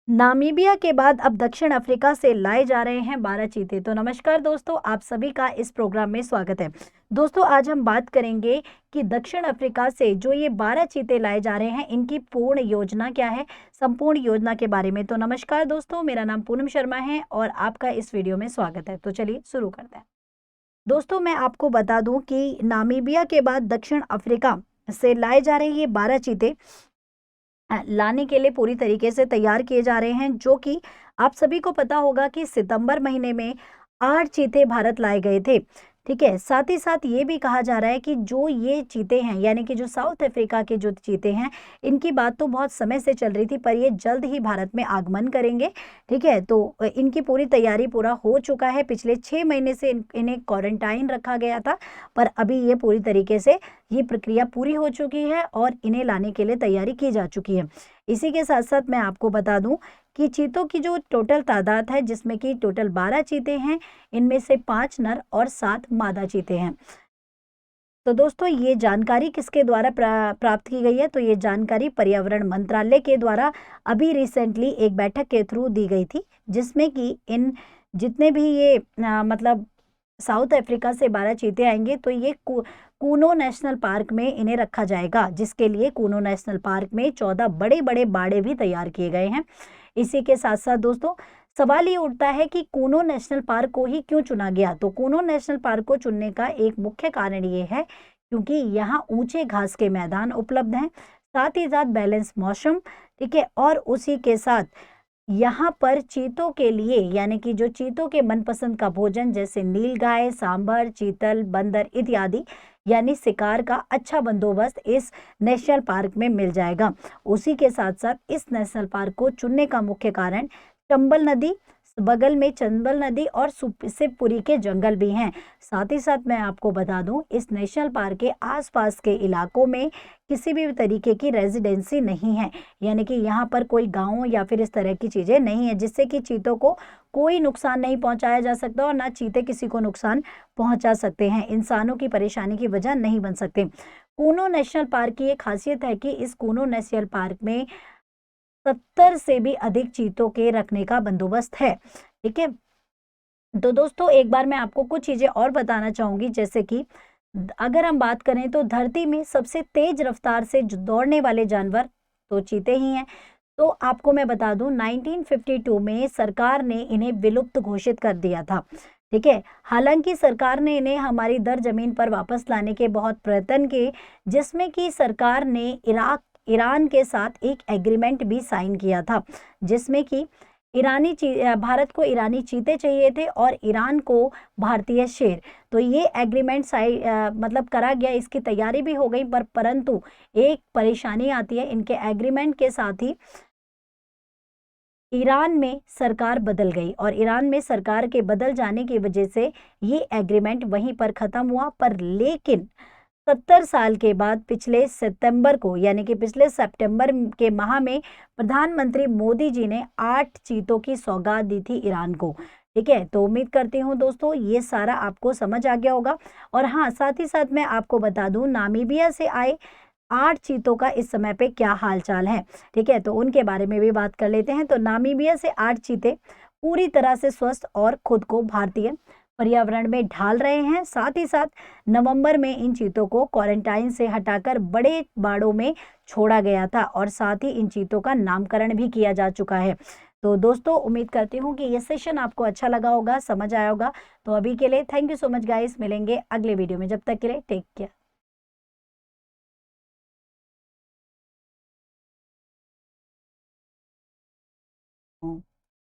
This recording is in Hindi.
नामीबिया के बाद अब दक्षिण अफ्रीका से लाए जा रहे हैं 12 चीते। तो नमस्कार दोस्तों, आप सभी का इस प्रोग्राम में स्वागत है। दोस्तों, आज हम बात करेंगे कि दक्षिण अफ्रीका से जो ये 12 चीते लाए जा रहे हैं, इनकी पूर्ण योजना क्या है, संपूर्ण योजना के बारे में। तो नमस्कार दोस्तों, मेरा नाम पूनम शर्मा है और आपका इस वीडियो में स्वागत है। तो चलिए शुरू करते हैं। दोस्तों, मैं आपको बता दूं कि नामीबिया के बाद दक्षिण अफ्रीका से लाए जा रहे ये 12 चीते लाने के लिए पूरी तरीके से तैयार किए जा रहे हैं, जो कि आप सभी को पता होगा कि सितंबर महीने में 8 चीते भारत लाए गए थे। ठीक है, साथ ही साथ ये भी कहा जा रहा है कि जो ये चीते हैं, यानी कि जो साउथ अफ्रीका के जो चीते हैं, इनकी बात तो बहुत समय से चल रही थी, पर ये जल्द ही भारत में आगमन करेंगे। ठीक है, तो इनकी पूरी तैयारी पूरा हो चुका है। पिछले 6 महीने से इन्हें क्वारंटाइन रखा गया था, पर अभी ये पूरी तरीके से ये प्रक्रिया पूरी हो चुकी है और इन्हें लाने के लिए तैयारी की जा चुकी है। इसी के साथ साथ मैं आपको बता दूं कि चीतों की जो टोटल तादाद है, जिसमें कि टोटल 12 चीते हैं, इनमें से 5 नर और 7 मादा चीते हैं। तो दोस्तों, ये जानकारी किसके द्वारा प्राप्त की गई है? तो ये जानकारी पर्यावरण मंत्रालय के द्वारा अभी रिसेंटली एक बैठक के थ्रू दी गई थी, जिसमें कि इन जितने भी ये मतलब साउथ अफ्रीका से 12 चीते आएंगे, तो ये कूनो नेशनल पार्क में इन्हें रखा जाएगा, जिसके लिए कूनो नेशनल पार्क में 14 बड़े बड़े बाड़े भी तैयार किए गए हैं। इसी के साथ साथ दोस्तों, सवाल ये उठता है कि कूनो नेशनल पार्क को ही क्यों चुना गया? तो कूनो नेशनल पार्क को चुनने का एक मुख्य कारण ये है क्योंकि यहाँ ऊंचे घास के मैदान उपलब्ध हैं, साथ ही साथ बैलेंस मौसम, ठीक है, और उसी के साथ यहाँ पर चीतों के लिए, यानी कि जो चीतों के मनपसंद का भोजन जैसे नीलगाय, सांभर, चीतल, बंदर इत्यादि, यानी शिकार का अच्छा बंदोबस्त इस नेशनल पार्क में मिल जाएगा। उसी के साथ साथ इस नेशनल पार्क को चुनने का मुख्य कारण चंबल नदी, बगल में चंबल नदी और शिवपुरी के जंगल भी हैं। साथ ही साथ मैं आपको बता दूं, इस नेशनल पार्क के आसपास के इलाकों में किसी भी तरीके की रेजिडेंसी नहीं है, यानी कि यहाँ पर कोई गांव या फिर इस तरह की चीजें नहीं है, जिससे कि चीतों को कोई नुकसान नहीं पहुंचाया जा सकता और ना चीते किसी को नुकसान पहुंचा सकते हैं, इंसानों की परेशानी की वजह नहीं बन सकते। कूनो नेशनल पार्क की एक खासियत है कि इस कूनो नेशनल पार्क में 70 से भी अधिक चीतों के रखने का बंदोबस्त है। ठीक है, तो दोस्तों, एक बार मैं आपको कुछ चीजें और बताना चाहूंगी, जैसे कि अगर हम बात करें तो धरती में सबसे तेज रफ्तार से दौड़ने वाले जानवर तो चीते ही हैं। तो आपको मैं बता दूं, 1952 में सरकार ने इन्हें विलुप्त घोषित कर दिया था। ठीक है, हालांकि सरकार ने इन्हें हमारी दर जमीन पर वापस लाने के बहुत प्रयत्न किए, जिसमें कि सरकार ने ईरान के साथ एक एग्रीमेंट भी साइन किया था, जिसमें कि भारत को ईरानी चीते चाहिए थे और ईरान को भारतीय शेर। तो ये एग्रीमेंट मतलब करा गया, इसकी तैयारी भी हो गई, परंतु एक परेशानी आती है इनके एग्रीमेंट के साथ ही। ईरान में सरकार बदल गई और ईरान में सरकार के बदल जाने की वजह से ये एग्रीमेंट वहीं पर खत्म हुआ। पर लेकिन 70 साल के बाद पिछले सितंबर को, यानी कि पिछले सितंबर के माह में प्रधानमंत्री मोदी जी ने 8 चीतों की सौगात दी थी ईरान को। ठीक है, तो उम्मीद करती हूँ दोस्तों ये सारा आपको समझ आ गया होगा। और हाँ, साथ ही साथ मैं आपको बता दूं, नामीबिया से आए 8 चीतों का इस समय पे क्या हाल चाल है। ठीक है, तो उनके बारे में भी बात कर लेते हैं। तो नामीबिया से 8 चीते पूरी तरह से स्वस्थ और खुद को भारतीय पर्यावरण में ढाल रहे हैं। साथ ही साथ नवंबर में इन चीतों को क्वारंटाइन से हटाकर बड़े बाड़ों में छोड़ा गया था और साथ ही इन चीतों का नामकरण भी किया जा चुका है। तो दोस्तों, उम्मीद करती हूँ कि ये सेशन आपको अच्छा लगा होगा, समझ आया होगा। तो अभी के लिए thank you so much guys, मिलेंगे अगले वीडियो में, जब तक के लिए टेक केयर।